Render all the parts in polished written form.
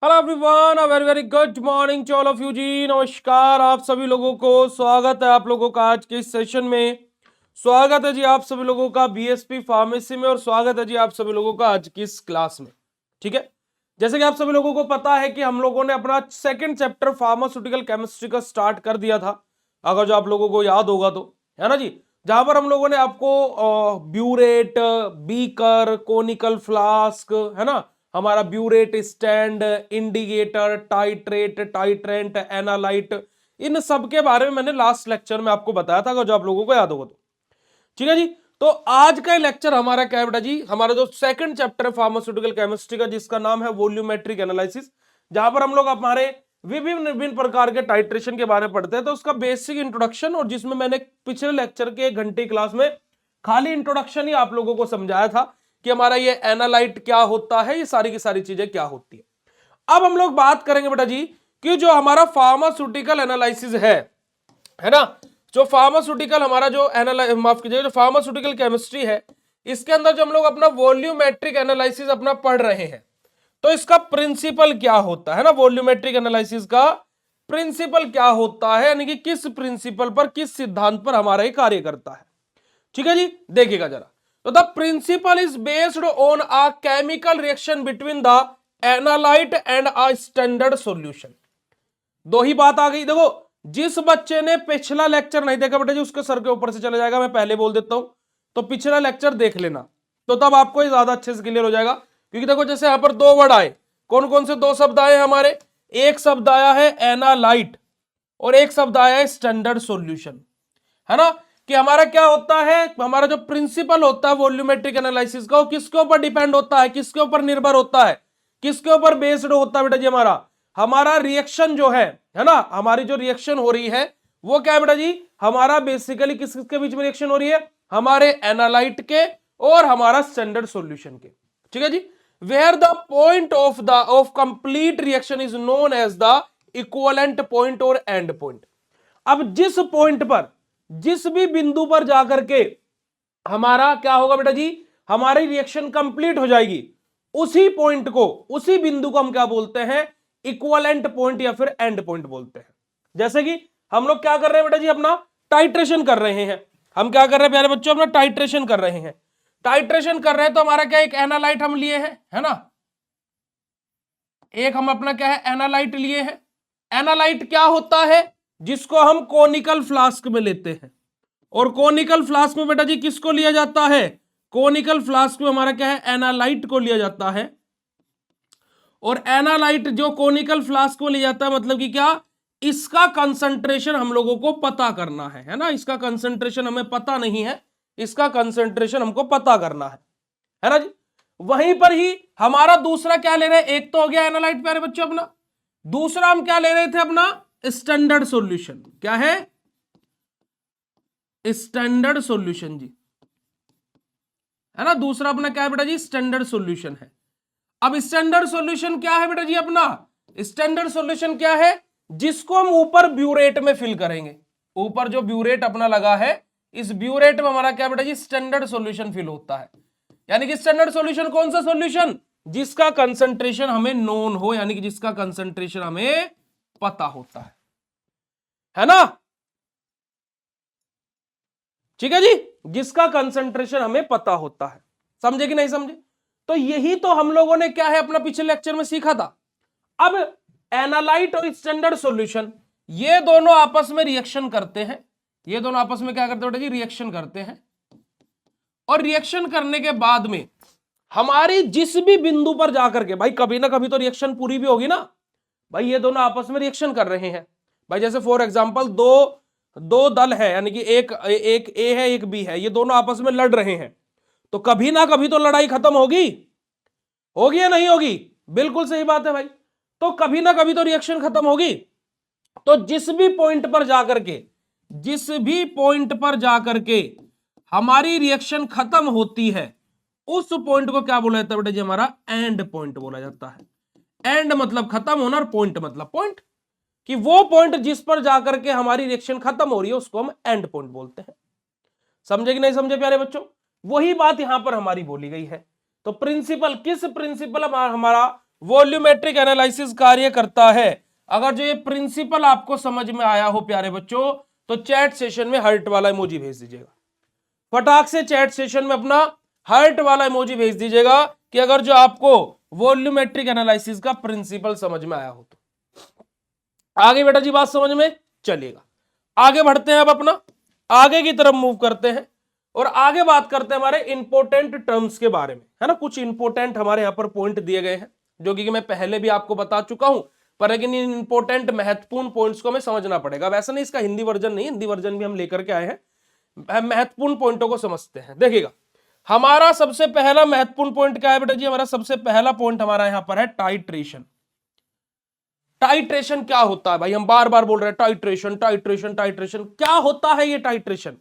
Hello everyone, a very very good morning to all of you जी। नमस्कार आप सभी लोगों को, स्वागत है आप लोगों का आज के इस सेशन में। स्वागत है जी आप सभी लोगों का बीएसपी फार्मेसी में, और स्वागत है जी आप सभी लोगों का आज की इस क्लास में। ठीक है, जैसे कि आप सभी लोगों को पता है कि हम लोगों ने अपना सेकंड चैप्टर फार्मास्यूटिकल केमिस्ट्री का स्टार्ट कर दिया था, अगर जो आप लोगों को याद होगा तो, है ना जी। जहां पर हम लोगों ने आपको ब्यूरेट, बीकर, कोनिकल फ्लास्क, है ना, हमारा burette stand, indicator, titrate, titrant, analyte, इन सब के बारे में मैंने लास्ट लेक्चर में आपको बताया था, अगर जो आप लोगों को याद होगा तो। ठीक है जी। तो आज का लेक्चर हमारा क्या है बेटा जी, हमारा जो सेकंड चैप्टर है फार्मास्यूटिकल केमिस्ट्री का, जिसका नाम है वॉल्यूमेट्रिक एनालिसिस, जहां पर हम लोग हमारे विभिन्न विभिन्न प्रकार के टाइट्रेशन के बारे में पढ़ते हैं। तो उसका बेसिक इंट्रोडक्शन, और जिसमें मैंने पिछले लेक्चर के 1 घंटे क्लास में खाली इंट्रोडक्शन ही आप लोगों को समझाया था कि हमारा ये एनालाइट क्या होता है, ये सारी की सारी चीजें क्या होती है। अब हम लोग बात करेंगे बेटा जी कि जो हमारा फार्मास्यूटिकल एनालिसिस है ना, जो फार्मास्यूटिकल हमारा जो माफ कीजिएगा, जो फार्मास्यूटिकल केमिस्ट्री है, इसके अंदर जो हम लोग अपना वॉल्यूमेट्रिक एनालिसिस अपना पढ़ रहे हैं, तो इसका प्रिंसिपल क्या होता है ना, वॉल्यूमेट्रिक एनालिसिस का प्रिंसिपल क्या होता है, यानी कि किस प्रिंसिपल पर, किस सिद्धांत पर हमारा ये कार्य करता है। ठीक है जी, देखिएगा जरा। तो the principle is based on a chemical reaction between the analyte and a standard solution. दो ही बात आ गई। देखो, जिस बच्चे ने पिछला लेक्चर नहीं देखा बेटा जी, उसके सर के ऊपर से चला जाएगा, मैं पहले बोल देता हूं। तो पिछला लेक्चर देख लेना, तो तब आपको ज्यादा अच्छे से क्लियर हो जाएगा। क्योंकि देखो, जैसे यहां पर 2 वर्ड आए, कौन कौन से 2 शब्द आए हमारे, एक शब्द आया है एनालाइट और एक शब्द आया है स्टैंडर्ड सॉल्यूशन, है ना। कि हमारा क्या होता है, हमारा जो प्रिंसिपल होता है वॉल्यूमेट्रिक एनालिसिस का, वो किसके ऊपर डिपेंड होता है, किसके ऊपर निर्भर होता है, किसके ऊपर बेस्ड होता है बेटा जी, हमारा हमारा रिएक्शन जो है ना, हमारी जो रिएक्शन हो रही है वो क्या है बेटा जी, हमारा बेसिकली किसके बीच में रिएक्शन हो रही है, हमारे एनालाइट के और हमारा स्टैंडर्ड सॉल्यूशन के। ठीक है जी। Where the point of complete reaction is known as the equivalent point और एंड पॉइंट। अब जिस पॉइंट पर, जिस भी बिंदु पर जाकर के हमारा क्या होगा बेटा जी, हमारी रिएक्शन कंप्लीट हो जाएगी, उसी पॉइंट को, उसी बिंदु को हम क्या बोलते हैं, इक्वलेंट पॉइंट या फिर एंड पॉइंट बोलते हैं। जैसे कि हम लोग क्या कर रहे हैं बेटा जी, अपना टाइट्रेशन कर रहे हैं। हम क्या कर रहे हैं प्यारे बच्चों, अपना टाइट्रेशन कर रहे हैं। टाइट्रेशन कर रहे हैं तो हमारा क्या, एक एनालाइट हम लिए हैं, है ना, एक हम अपना क्या है एनालाइट लिए हैं। एनालाइट क्या होता है, जिसको हम कोनिकल फ्लास्क में लेते हैं। और कोनिकल फ्लास्क में बेटा जी किसको लिया जाता है, कोनिकल फ्लास्क में हमारा क्या है, एनालाइट को लिया जाता है। और एनालाइट जो कोनिकल फ्लास्क में लिया जाता है, मतलब कि क्या, इसका कंसंट्रेशन हम लोगों को पता करना है ना। इसका कंसंट्रेशन हमें पता नहीं है, इसका कंसंट्रेशन हमको पता करना है ना जी। वहीं पर ही हमारा दूसरा क्या ले रहे हैं, एक तो हो गया एनालाइट प्यारे बच्चों अपना, दूसरा हम क्या ले रहे थे अपना, स्टैंडर्ड सॉल्यूशन। क्या है, स्टैंडर्ड सॉल्यूशन जी, है ना। दूसरा अपना क्या है बेटा जी, स्टैंडर्ड सॉल्यूशन है। अब स्टैंडर्ड सॉल्यूशन क्या है बेटा जी अपना, स्टैंडर्ड सॉल्यूशन क्या है, जिसको हम ऊपर ब्यूरेट में फिल करेंगे। ऊपर जो ब्यूरेट अपना लगा है, इस ब्यूरेट में हमारा क्या बेटा जी, स्टैंडर्ड सॉल्यूशन फिल होता है। यानी कि स्टैंडर्ड सॉल्यूशन कौन सा सॉल्यूशन, जिसका कंसंट्रेशन हमें नोन हो, यानी कि जिसका कंसंट्रेशन हमें पता होता है ना। ठीक है जी, जिसका कंसंट्रेशन हमें पता होता है। समझे कि नहीं समझे। तो यही तो हम लोगों ने क्या है अपना पिछले लेक्चर में सीखा था। अब एनालाइट और स्टैंडर्ड सॉल्यूशन, ये दोनों आपस में रिएक्शन करते हैं। ये दोनों आपस में क्या करते हैं बेटा जी, रिएक्शन करते हैं। और रिएक्शन करने के बाद में हमारी जिस भी बिंदु पर जाकर के, भाई कभी ना कभी तो रिएक्शन पूरी भी होगी ना। भाई ये दोनों आपस में रिएक्शन कर रहे हैं। भाई जैसे फॉर एग्जांपल दो दल है, यानी कि एक एक ए है एक बी है, ये दोनों आपस में लड़ रहे हैं। तो कभी ना कभी तो लड़ाई खत्म होगी, होगी या नहीं होगी, बिल्कुल सही बात है भाई। तो कभी ना कभी तो रिएक्शन खत्म होगी। तो जिस भी पॉइंट पर जाकर के, जिस भी पॉइंट पर जाकर के हमारी रिएक्शन खत्म होती है, उस पॉइंट को क्या बोला जाता है बेटा जी, हमारा एंड पॉइंट बोला जाता है। एंड मतलब खत्म होना, और पॉइंट मतलब पॉइंट, कि वो पॉइंट जिस पर जाकर के हमारी रिएक्शन खत्म हो रही है उसको हम एंड पॉइंट बोलते हैं। समझे कि नहीं समझे प्यारे बच्चों। वही बात यहां पर हमारी बोली गई है। तो प्रिंसिपल, किस प्रिंसिपल हमारा वॉल्यूमेट्रिक एनालिसिस कार्य करता है। अगर जो ये प्रिंसिपल आपको समझ में आया हो प्यारे बच्चों, तो चैट सेशन में हार्ट वाला इमोजी भेज दीजिएगा। फटाक से चैट सेशन में अपना हार्ट वाला इमोजी भेज दीजिएगा कि अगर जो आपको वॉल्यूमेट्रिक एनालिसिस का प्रिंसिपल समझ में आया हो तो। आगे बेटा जी बात समझ में चलेगा। आगे बढ़ते हैं, अब अपना आगे की तरफ मूव करते हैं और आगे बात करते हैं हमारे इंपोर्टेंट टर्म्स के बारे में, है ना। कुछ इंपोर्टेंट हमारे यहां पर पॉइंट दिए गए हैं जो कि मैं पहले भी आपको बता चुका हूं, पर लेकिन इन इंपोर्टेंट महत्वपूर्ण पॉइंट्स को हमें समझना पड़ेगा। वैसा नहीं, इसका हिंदी वर्जन नहीं, हिंदी वर्जन भी हम लेकर के आए हैं। महत्वपूर्ण पॉइंटों को समझते हैं। देखिएगा, हमारा सबसे पहला महत्वपूर्ण पॉइंट क्या है बेटा जी? हमारा सबसे पहला पॉइंट हमारा यहां पर है टाइट्रेशन। टाइट्रेशन क्या होता है भाई? हम बार बार बोल रहे हैं टाइट्रेशन टाइट्रेशन टाइट्रेशन। क्या होता है ये टाइट्रेशन,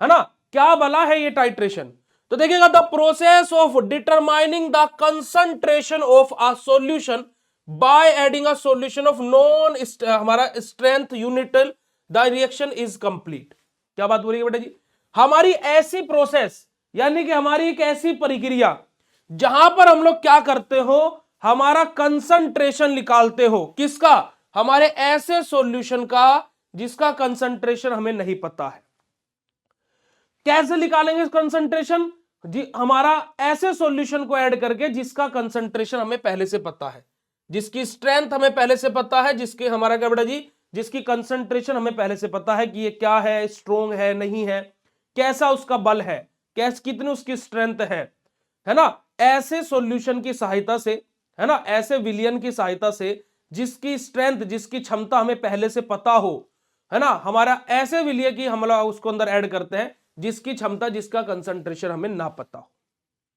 है ना? क्या भला है ये टाइट्रेशन? तो देखिएगा, the process of determining the concentration of a solution by adding a solution of known हमारा strength unit the reaction is complete. क्या बात बोलिए बेटा जी? हमारी ऐसी प्रोसेस, यानी कि हमारी एक ऐसी प्रक्रिया जहां पर हम लोग क्या करते हो, हमारा कंसंट्रेशन निकालते हो। किसका? हमारे ऐसे सॉल्यूशन का जिसका कंसंट्रेशन हमें नहीं पता है। कैसे निकालेंगे कंसंट्रेशन जी? हमारा ऐसे सॉल्यूशन को ऐड करके जिसका कंसंट्रेशन हमें पहले से पता है, जिसकी स्ट्रेंथ हमें पहले से पता है, जिसके हमारा क्या बेटा जी, जिसकी कंसंट्रेशन हमें पहले से पता है कि ये क्या है, स्ट्रोंग है नहीं है, कैसा उसका बल है, कितनी उसकी स्ट्रेंथ है ना। ऐसे सॉल्यूशन की सहायता से, है ना, ऐसे विलियन की सहायता से जिसकी स्ट्रेंथ, जिसकी क्षमता हमें पहले से पता हो, है ना, हमारा ऐसे विलिय की हम लोग उसको अंदर ऐड करते हैं जिसकी क्षमता, जिसका कंसंट्रेशन हमें ना पता हो।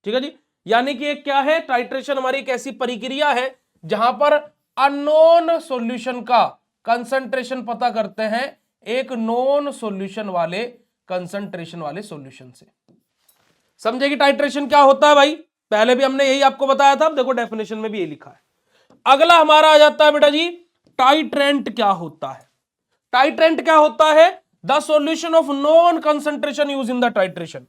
ठीक है जी। यानी कि एक क्या है, टाइट्रेशन हमारी एक ऐसी प्रक्रिया है जहां पर अननोन सॉल्यूशन का कंसंट्रेशन पता करते हैं एक नॉन सॉल्यूशन वाले कंसंट्रेशन वाले सॉल्यूशन से। समझे कि टाइट्रेशन क्या होता है भाई? पहले भी हमने यही आपको बताया था, अब देखो डेफिनेशन में भी यही लिखा है। अगला हमारा आ जाता है बेटा जी, टाइट्रेंट क्या होता है? टाइट्रेंट क्या होता है? The solution of non concentration use in the titration.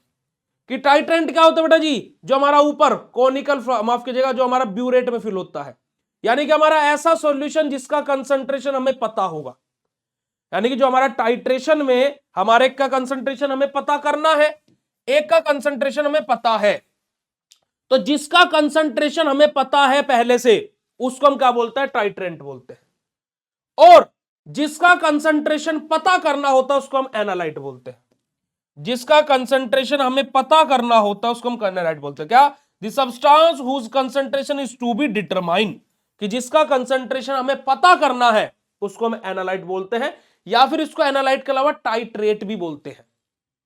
कि टाइट्रेंट क्या होता है बेटा जी? जो हमारा ऊपर कोनिकल, माफ कीजिएगा, जो हमारा ब्यूरेट में फिल होता है, यानी कि हमारा ऐसा सॉल्यूशन जिसका कंसंट्रेशन हमें पता होगा। यानी कि जो हमारा टाइट्रेशन में हमारे का कंसंट्रेशन हमें पता करना है, एक का कंसंट्रेशन हमें पता है, तो जिसका कंसंट्रेशन हमें पता है पहले से, उसको हम क्या बोलते हैं? टाइट्रेंट बोलते हैं। और जिसका कंसंट्रेशन पता करना होता है उसको हम एनालाइट बोलते हैं। जिसका कंसंट्रेशन हमें पता करना होता है उसको हम एनालाइट बोलते हैं। क्या? The substance whose concentration is to be determine. कि जिसका कंसंट्रेशन हमें पता करना है उसको हम एनालाइट बोलते हैं, या फिर इसको एनालाइट के अलावा टाइट्रेट भी बोलते हैं।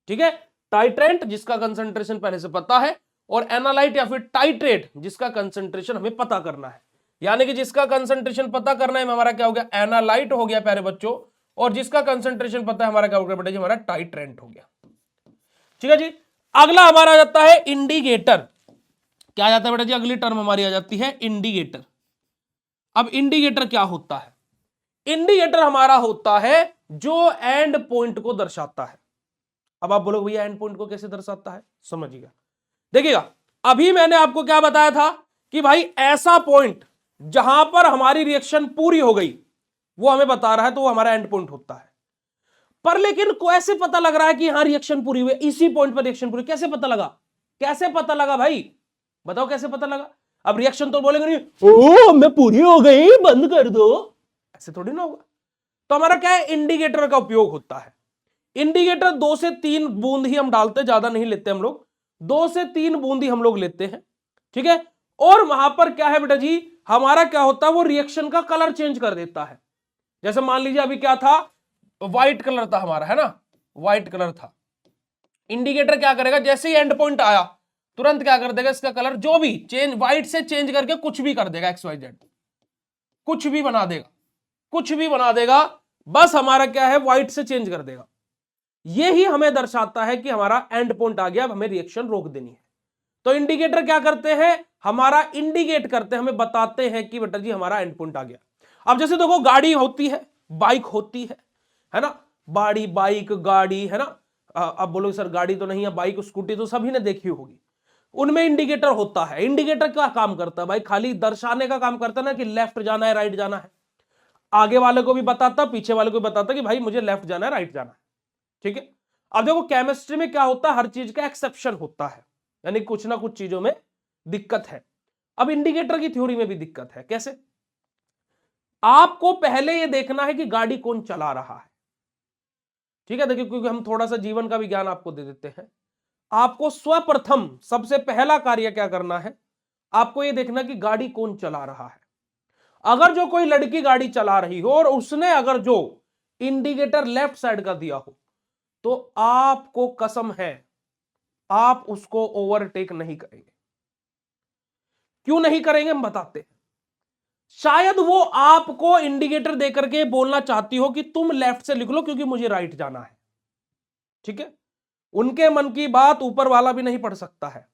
ठीक है, टाइट्रेंट जिसका कंसंट्रेशन पहले से पता है, और एनालाइट या फिर टाइट्रेट जिसका कंसंट्रेशन हमें पता करना है। यानी कि जिसका कंसंट्रेशन पता करना है हमारा क्या हो गया? एनालाइट हो गया प्यारे बच्चों, और जिसका कंसंट्रेशन पता है हमारा क्या हो गया बेटा जी? हमारा टाइट्रेंट हो गया। ठीक है जी। अगला हमारा आ जाता है इंडिकेटर। क्या आ जाता है बेटा जी? अगली टर्म हमारी आ जाती है इंडिकेटर। अब इंडिकेटर क्या होता है? इंडिकेटर हमारा होता है जो एंड पॉइंट को दर्शाता है। अब आप बोलोगे भैया एंड पॉइंट को कैसे दर्शाता है? समझिएगा, देखिएगा, अभी मैंने आपको क्या बताया था कि भाई ऐसा पॉइंट जहां पर हमारी रिएक्शन पूरी हो गई वो हमें बता रहा है, तो वो हमारा एंड पॉइंट होता है। पर लेकिन कैसे पता लग रहा है कि यहां रिएक्शन पूरी हुई, इसी पॉइंट पर रिएक्शन पूरी? कैसे पता लगा? कैसे पता लगा भाई? बताओ कैसे पता लगा? अब रिएक्शन तो बोलेंगे नहीं, ओ मैं पूरी हो गई बंद कर दो, ऐसे थोड़ी ना होगा। तो हमारा क्या है? इंडिकेटर का उपयोग होता है। इंडिकेटर 2 से 3 बूंद ही हम डालते, ज्यादा नहीं लेते हम लोग, 2 से 3 बूंद ही हम लोग लेते हैं। ठीक है, और वहां पर क्या है बेटा जी? हमारा क्या होता है? वो रिएक्शन का कलर चेंज कर देता है। जैसे मान लीजिए अभी क्या था? व्हाइट कलर था हमारा, है ना, व्हाइट कलर था। इंडिकेटर क्या करेगा? जैसे ही एंड पॉइंट आया तुरंत क्या कर देगा? इसका कलर जो भी चेंज, व्हाइट से चेंज करके कुछ भी कर देगा, एक्स वाई जेड, कुछ भी बना देगा, कुछ भी बना देगा, बस हमारा क्या है? व्हाइट से चेंज कर देगा। यही हमें दर्शाता है कि हमारा एंड पॉइंट आ गया, अब हमें रिएक्शन रोक देनी है। तो इंडिकेटर क्या करते हैं? हमारा इंडिकेट करते हैं, हमें बताते हैं कि बेटा जी हमारा एंड पॉइंट आ गया। अब जैसे देखो, गाड़ी होती है, बाइक होती है ना, बाड़ी बाइक गाड़ी, है ना। अब बोलो सर गाड़ी तो नहीं है, बाइक स्कूटी तो सभी ने देखी होगी। उनमें इंडिकेटर होता है। इंडिकेटर क्या काम करता है भाई? खाली दर्शाने का काम करता है ना कि लेफ्ट जाना है राइट जाना है। आगे वाले को भी बताता, पीछे वाले को भी बताता कि भाई मुझे लेफ्ट जाना है राइट जाना है। ठीक है। अब देखो केमिस्ट्री में क्या होता है, हर चीज का एक्सेप्शन होता है, यानी कुछ ना कुछ चीजों में दिक्कत है। अब इंडिकेटर की थ्योरी में भी दिक्कत है। कैसे? आपको पहले यह देखना है कि गाड़ी कौन चला रहा है। ठीक है, देखिए क्योंकि हम थोड़ा सा जीवन का भी ज्ञान आपको दे देते हैं। आपको सर्वप्रथम सबसे पहला कार्य क्या करना है? आपको यह देखना कि गाड़ी कौन चला रहा है। अगर जो कोई लड़की गाड़ी चला रही हो और उसने अगर जो इंडिकेटर लेफ्ट साइड का दिया हो, तो आपको कसम है आप उसको ओवरटेक नहीं करेंगे। क्यों नहीं करेंगे हम बताते हैं। शायद वो आपको इंडिकेटर देकर के बोलना चाहती हो कि तुम लेफ्ट से लिख लो क्योंकि मुझे राइट जाना है। ठीक है, उनके मन की बात ऊपर वाला भी नहीं पढ़ सकता है।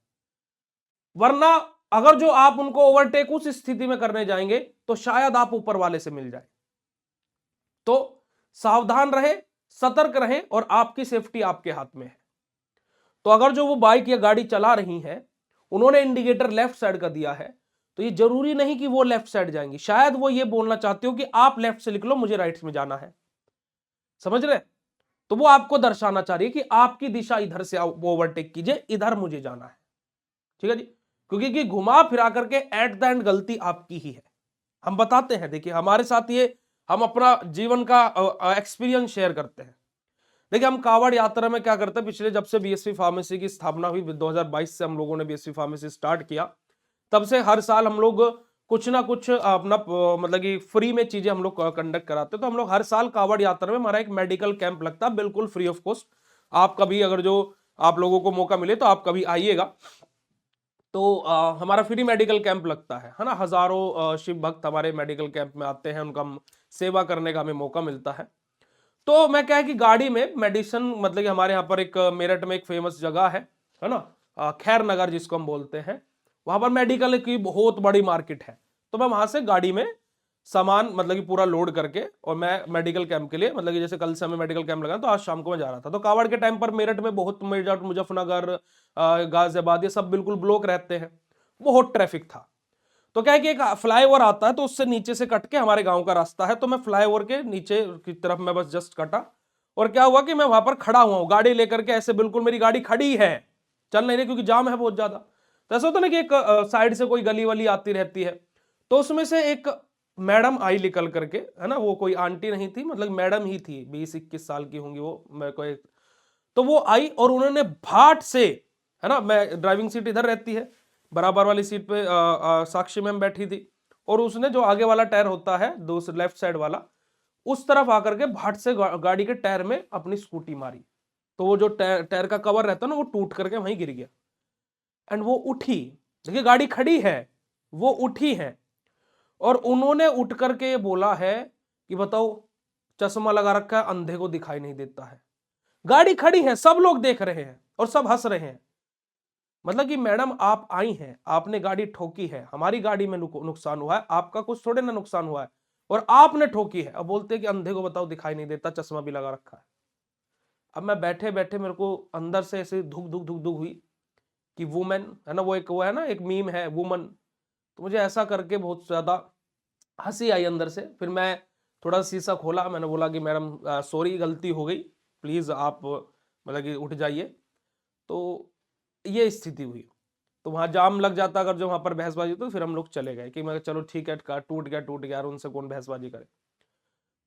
वरना अगर जो आप उनको ओवरटेक उस स्थिति में करने जाएंगे तो शायद आप ऊपर वाले से मिल जाए। तो सावधान रहे, सतर्क रहे, और आपकी सेफ्टी आपके हाथ में है। तो अगर जो वो बाइक या गाड़ी चला रही है, उन्होंने इंडिकेटर लेफ्ट साइड का दिया है, तो ये जरूरी नहीं कि वो लेफ्ट साइड जाएंगी। शायद वो ये बोलना चाहते हो कि आप लेफ्ट से लिख लो मुझे राइट में जाना है। समझ रहे? तो वो आपको दर्शाना चाह रही है कि आपकी दिशा इधर से ओवरटेक कीजिए, इधर मुझे जाना है। ठीक है जी, क्योंकि कि घुमा फिरा करके एट द एंड गलती आपकी ही है। हम बताते हैं, देखिए हमारे साथ ये, हम अपना जीवन का एक्सपीरियंस शेयर करते हैं। देखिए हम कावड़ यात्रा में क्या करते हैं, पिछले जब से बीएसवी फार्मेसी की स्थापना हुई 2022 से हम लोगों ने बीएसवी फार्मेसी स्टार्ट किया, तब से हर साल हम लोग कुछ ना कुछ अपना मतलब कि फ्री में चीजें हम लोग कंडक्ट कराते हैं। तो हम लोग हर साल कावड़ यात्रा में हमारा एक मेडिकल कैंप लगता है, बिल्कुल फ्री ऑफ कॉस्ट। आप कभी अगर जो आप लोगों को मौका मिले तो आप कभी आइएगा। तो हमारा फ्री मेडिकल कैंप लगता है ना। हजारों शिव भक्त हमारे मेडिकल कैंप में आते हैं, उनका सेवा करने का हमें मौका मिलता है। तो मैं क्या है कि गाड़ी में मेडिसिन, मतलब कि हमारे यहाँ पर एक मेरठ में एक फेमस जगह है ना, खैर नगर जिसको हम बोलते हैं, वहां पर मेडिकल की बहुत बड़ी मार्केट है। तो मैं वहां से गाड़ी में सामान मतलब कि पूरा लोड करके, और मैं मेडिकल कैंप के लिए, मतलब कि जैसे कल से हमें मेडिकल कैंप लगा तो आज शाम को मैं जा रहा था। तो कावड़ के टाइम पर मेरठ में बहुत, मेरठ मुजफ्फरनगर गाजियाबाद ये सब बिल्कुल ब्लॉक रहते हैं, बहुत ट्रैफिक था। तो क्या है कि एक फ्लाईओवर आता है, तो उससे नीचे से कट के हमारे गांव का रास्ता है, तो मैं फ्लाईओवर के नीचे की तरफ मैं बस जस्ट कटा, और क्या हुआ कि मैं वहां पर खड़ा हुआ हूं गाड़ी लेकर के, ऐसे बिल्कुल मेरी गाड़ी खड़ी है, चल नहीं रही क्योंकि जाम है बहुत ज्यादा। तो ऐसा होता ना कि एक साइड से कोई गली वाली आती रहती है, तो उसमें से एक मैडम आई निकल करके, है ना, वो कोई आंटी नहीं थी, मतलब मैडम ही थी, 20-21 साल की होंगी वो, मेरे को एक, तो वो आई और उन्होंने भाट से, है ना, मैं ड्राइविंग सीट इधर रहती है, बराबर वाली सीट पे साक्षी मैम बैठी थी, और उसने जो आगे वाला टायर होता है दूसरे लेफ्ट साइड वाला, उस तरफ आकर के भाट से गाड़ी के टायर में अपनी स्कूटी मारी। तो वो जो टायर का कवर रहता है ना, वो टूट करके वहीं गिर गया। एंड वो उठी, देखिए गाड़ी खड़ी है, वो उठी है, और उन्होंने उठ करके ये बोला है कि बताओ, चश्मा लगा रखा है, अंधे को दिखाई नहीं देता है। गाड़ी खड़ी है, सब लोग देख रहे हैं और सब हंस रहे हैं। मतलब कि मैडम आप आई हैं, आपने गाड़ी ठोकी है, हमारी गाड़ी में नुकसान हुआ है, आपका कुछ थोड़े ना नुकसान हुआ है, और आपने ठोकी है। अब बोलते हैं कि अंधे को बताओ दिखाई नहीं देता, चश्मा भी लगा रखा है। अब मैं बैठे बैठे मेरे को अंदर से ऐसे धुक धुक धुक धुक हुई कि वुमेन, है ना, वो एक वो है ना, एक मीम है वुमन, तो मुझे ऐसा करके बहुत ज्यादा हंसी आई अंदर से। फिर मैं थोड़ा शीशा खोला, मैंने बोला कि मैडम सॉरी, गलती हो गई, प्लीज आप मतलब कि उठ जाइए। तो ये स्थिति हुई। तो वहां जाम लग जाता अगर जो वहां पर बहसबाजी, तो फिर हम लोग चले गए कि मैं चलो ठीक है, टूट गया टूट गया, उनसे कौन बहसबाजी करे।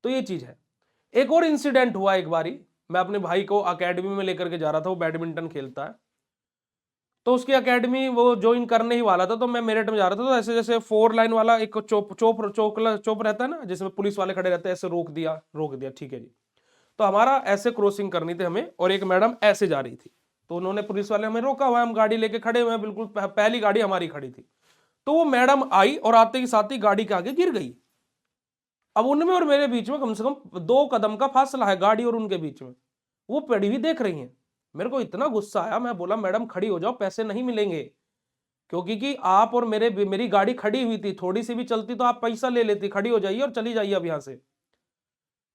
तो ये चीज है। एक और इंसिडेंट हुआ, एक बारी मैं अपने भाई को अकेडमी में लेकर के जा रहा था, वो बैडमिंटन खेलता है, तो उसकी एकेडमी वो ज्वाइन करने ही वाला था। तो मैं मेरठ में जा रहा था, तो ऐसे जैसे 4 लाइन वाला एक चोप रहता है ना, जिसमें पुलिस वाले खड़े रहते हैं, ऐसे रोक दिया ठीक है जी। तो हमारा ऐसे क्रॉसिंग करनी थी हमें, और एक मैडम ऐसे जा रही थी, तो उन्होंने, पुलिस वाले हमें रोका हुआ है, हम गाड़ी लेके खड़े हुए हैं, बिल्कुल पहली गाड़ी हमारी खड़ी थी। तो वो मैडम आई और आते के साथ ही गाड़ी के आगे गिर गई। अब उनमें और मेरे बीच में कम से कम 2 कदम का फासला है, गाड़ी और उनके बीच में। वो पड़ी हुई देख रही हैं। मेरे को इतना गुस्सा आया, मैं बोला मैडम खड़ी हो जाओ, पैसे नहीं मिलेंगे, क्योंकि कि आप और मेरी गाड़ी खड़ी हुई थी, थोड़ी सी भी चलती तो आप पैसा ले लेती, खड़ी हो जाइए और चली जाइए अब यहां से।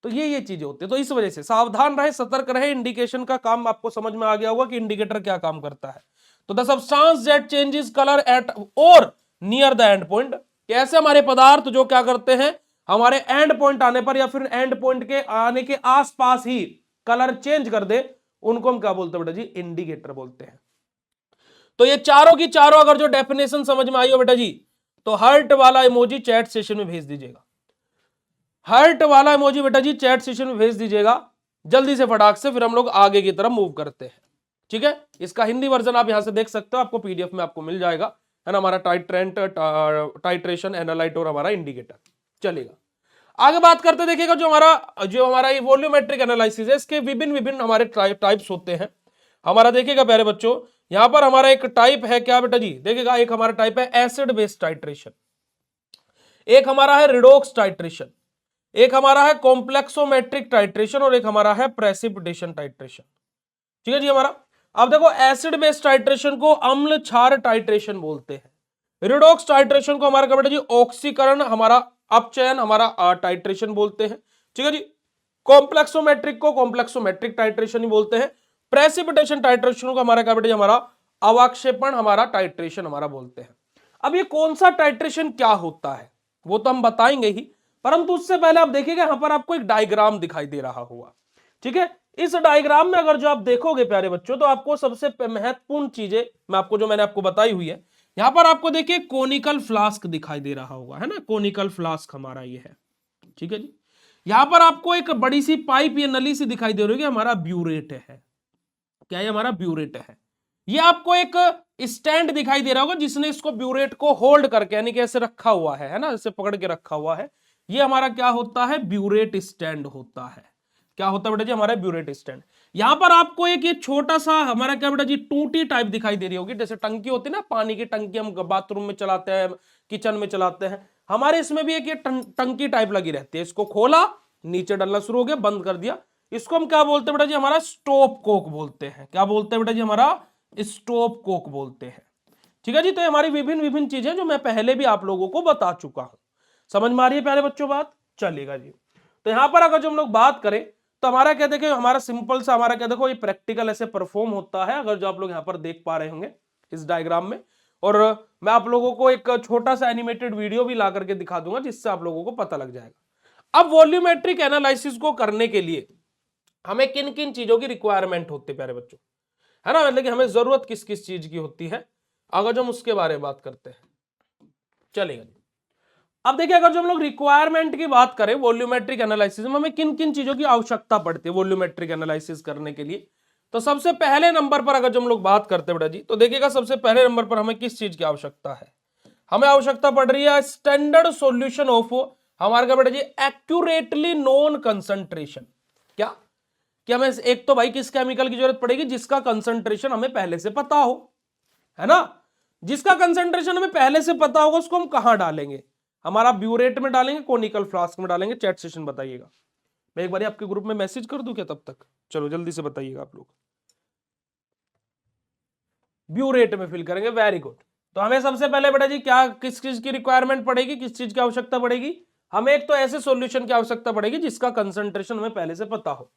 तो ये चीजें होती है। तो इस वजह से सावधान रहे, सतर्क रहे। इंडिकेशन का काम आपको समझ में आ गया होगा कि इंडिकेटर क्या काम करता है। तो the substance that changes colour at or near the end point, कैसे हमारे पदार्थ जो क्या करते हैं हमारे एंड पॉइंट आने पर या फिर एंड पॉइंट के आने के आसपास ही कलर चेंज कर दे, उनको हम क्या बोलते हैं बेटा जी, इंडिकेटर बोलते हैं। तो ये चारों की चारों अगर जो डेफिनेशन समझ में आई हो बेटा जी, तो हार्ट वाला इमोजी चैट सेशन में भेज दीजिएगा। हार्ट वाला इमोजी बेटा जी चैट सेशन में भेज दीजिएगा जल्दी से फटाक से, फिर हम लोग आगे की तरफ मूव करते हैं। ठीक है, इसका हिंदी वर्जन आप यहां से देख सकते हो, आपको पीडीएफ में आपको मिल जाएगा, है ना, हमारा टाइट्रेशन, एनालाइट और हमारा इंडिकेटर। चलेगा आगे बात करते, देखिएगा जो हमारा ये वॉल्यूमेट्रिक एनालिसिस है, इसके विभिन्न विभिन्न हमारे टाइप्स होते हैं। हमारा देखिएगा प्यारे बच्चों, यहां पर हमारा एक टाइप है क्या बेटा जी, देखिएगा एक हमारा टाइप है एसिड बेस्ड टाइट्रेशन, एक हमारा है रिडोक्स टाइट्रेशन, एक हमारा है कॉम्प्लेक्सोमेट्रिक टाइट्रेशन और एक हमारा है प्रेसिपिटेशन टाइट्रेशन। ठीक है जी हमारा। अब देखो एसिड बेस्ड टाइट्रेशन को अम्ल क्षार टाइट्रेशन बोलते हैं, रिडोक्स टाइट्रेशन को हमारा क्या बेटा जी ऑक्सीकरण हमारा अपचयन हमारा टाइट्रेशन बोलते हैं। ठीक है जी, कॉम्प्लेक्सोमेट्रिक को कॉम्प्लेक्सोमेट्रिक टाइट्रेशन ही बोलते हैं, प्रेसिपिटेशन टाइट्रेशन को हमारा क्या बेटा जी हमारा अवक्षेपण हमारा टाइट्रेशन हमारा बोलते हैं। अब ये कौन सा टाइट्रेशन क्या होता है वो तो हम बताएंगे ही, परंतु उससे पहले आप देखिएगा यहां पर आपको एक डायग्राम दिखाई दे रहा होगा। ठीक है, इस डायग्राम में अगर जो आप देखोगे प्यारे बच्चों, तो आपको सबसे महत्वपूर्ण चीजें मैं आपको जो मैंने आपको बताई हुई है, यहां पर आपको देखिए कोनिकल फ्लास्क दिखाई दे रहा होगा, है ना, कोनिकल फ्लास्क हमारा ये है। ठीक है जी, यहां पर आपको एक बड़ी सी पाइप या नली सी दिखाई दे रही है, हमारा ब्यूरेट है। क्या ये हमारा ब्यूरेट है, ये आपको एक स्टैंड दिखाई दे रहा होगा जिसने इसको ब्यूरेट को होल्ड करके यानी कि ऐसे रखा हुआ है ना, ऐसे पकड़ के रखा हुआ है, ये हमारा क्या होता है, ब्यूरेट स्टैंड होता है। क्या होता है बेटा जी, हमारा ब्यूरेट स्टैंड। यहां पर आपको एक ये छोटा सा हमारा क्या बेटा जी टूटी टाइप दिखाई दे रही होगी, जैसे टंकी होती है ना, पानी की टंकी हम बाथरूम में चलाते हैं, किचन में चलाते हैं, हमारे इसमें भी एक ये टंकी टाइप लगी रहती है। इसको खोला, नीचे डालना शुरू हो गया, बंद कर दिया, इसको हम क्या बोलते हैं बेटा जी, हमारा स्टॉप कोक बोलते हैं। क्या बोलते हैं बेटा जी, हमारा स्टॉप कोक बोलते हैं। ठीक है जी, तो ये हमारी विभिन्न विभिन्न चीजें जो मैं पहले भी आप लोगों को बता चुका हूं। समझ में आ रही है प्यारे बच्चों बात? चलेगा जी। तो यहां पर अगर जो हम लोग बात करें तो हमारा क्या देखें, हमारा सिंपल सा हमारा क्या देखो, ये प्रैक्टिकल ऐसे परफॉर्म होता है, अगर जो आप लोग यहां पर देख पा रहे होंगे इस डायग्राम में, और मैं आप लोगों को एक छोटा सा एनिमेटेड वीडियो भी ला करके दिखा दूंगा जिससे आप लोगों को पता लग जाएगा। अब वॉल्यूमेट्रिक एनालिसिस को करने के लिए हमें किन किन चीजों की रिक्वायरमेंट होती है प्यारे बच्चों, है ना, मतलब कि हमें जरूरत किस किस चीज की होती है, अगर जो हम उसके बारे में बात करते हैं। चलेगा जी, अब देखिए अगर जो हम लोग रिक्वायरमेंट की बात करें वॉल्यूमेट्रिक एनालिसिस में, हमें किन किन चीजों की आवश्यकता पड़ती है वॉल्यूमेट्रिक एनालिसिस करने के लिए, तो सबसे पहले नंबर पर अगर जो हम लोग बात करते हैं बेटा जी, तो देखिएगा सबसे पहले नंबर पर हमें किस चीज की आवश्यकता है, हमें आवश्यकता पड़ रही है स्टैंडर्ड सॉल्यूशन ऑफ हमारे क्या बेटा जी एक्यूरेटली नोन कंसंट्रेशन। क्या कि हमें एक तो भाई किस केमिकल की जरूरत पड़ेगी, जिसका कंसंट्रेशन हमें पहले से पता हो, है ना, जिसका कंसंट्रेशन हमें पहले से पता होगा, उसको हम कहां डालेंगे, हमारा ब्यूरेट में डालेंगे, कोनिकल फ्लास्क में डालेंगे, चैट सेशन बताइएगा। मैं एक बार आपके ग्रुप में मैसेज कर दूं क्या तब तक, चलो जल्दी से बताइएगा आप लोग। ब्यूरेट में फिल करेंगे, वेरी गुड। तो हमें सबसे पहले बेटा जी क्या किस चीज की रिक्वायरमेंट पड़ेगी, किस चीज की आवश्यकता पड़ेगी, हमें एक तो ऐसे सॉल्यूशन की आवश्यकता पड़ेगी जिसका कंसंट्रेशन हमें पहले से पता हो।